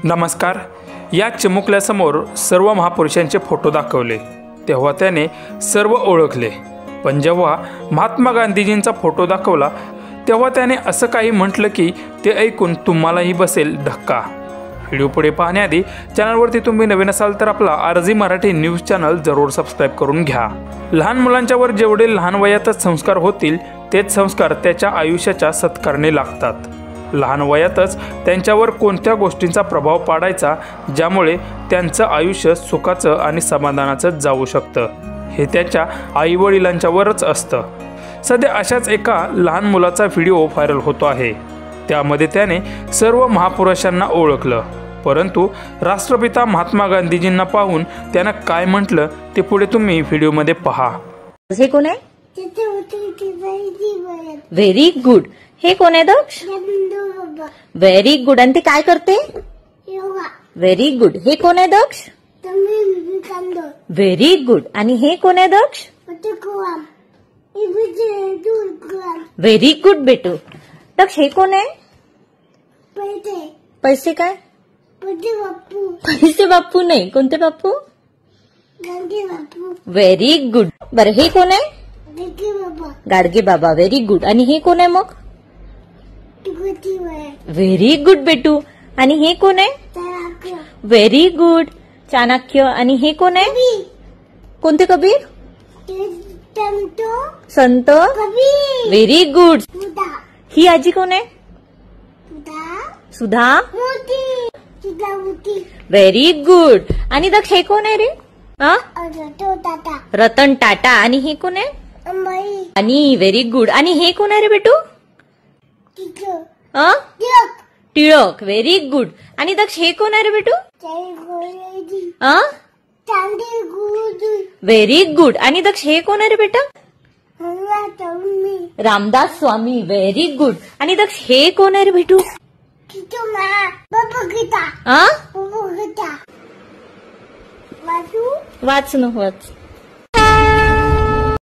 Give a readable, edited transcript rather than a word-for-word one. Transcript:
नमस्कार। या चिमुकल्यासमोर सर्व महापुरुषांचे फोटो दाखवले तेव्हा त्याने सर्व ओळखले, पण जेव्हा महात्मा गांधीजींचा फोटो दाखवला तेव्हा त्याने असं काही म्हटलं की ते ऐकून तुम्हालाही बसेल धक्का। व्हिडिओ पुढे पाहण्याआधी चॅनलवरती तुम्ही नवीन असाल तर आपला आरजी मराठी न्यूज चॅनल जरूर सबस्क्राइब करून घ्या। लहान मुलांच्यावर जेवढे लहान वयातच संस्कार होतील तेच संस्कार त्याच्या आयुष्याच्या सत्कारणे लागतात। लहान वयातच त्यांच्यावर कोणत्या गोष्टींचा प्रभाव पाडायचा ज्यामुळे त्यांचं आयुष्य सुखाचं आणि समाधानाचं जाऊ शकतं हे त्याच्या आईवडिलांच्यावरच असतं। सध्या अशाच एका लहान मुलाचा व्हिडिओ व्हायरल होतो आहे। त्यामध्ये त्याने सर्व महापुरुषांना ओळखलं, परंतु राष्ट्रपिता महात्मा गांधीजींना पाहून त्यानं काय म्हटलं ते पुढे तुम्ही व्हिडिओमध्ये पहा। हे कोण आहे? Very good. हे कोण आहे दक्ष? Very good. आणि ते काय करते? Very good. हे कोण आहे दक्ष? Very good. आणि हे कोण आहे दक्ष? व्हेरी गुड बेटू। दक्ष हे कोण आहे? पैसे काय? पैसे बाप्पू नाही, कोणते बाप्पू? Very good. बरं हे कोण आहे? गाडगे बाबा। Very good. आणि हे कोण आहे मग? व्हेरी गुड बेटू। आणि हे कोण आहे? Very good. चाणक्य। आणि हे कोण आहे? कोणते कबीर? संत। Very good. ही आजी कोण आहे? सुधा। Very good. आणि दक्ष हे कोण आहे रे? रतन टाटा। आणि हे कोण आहे? आणि व्हेरी गुड। आणि हे कोण आहे रे बेटू? टिळक। Very good. आणि दक्ष हे कोण आहे रे बेटू? Very good. आणि दक्ष हे कोण आहे रे बेटा? रामदास स्वामी। Very good. आणि दक्ष हे कोण आहे रे बेटू? वाच न वाच।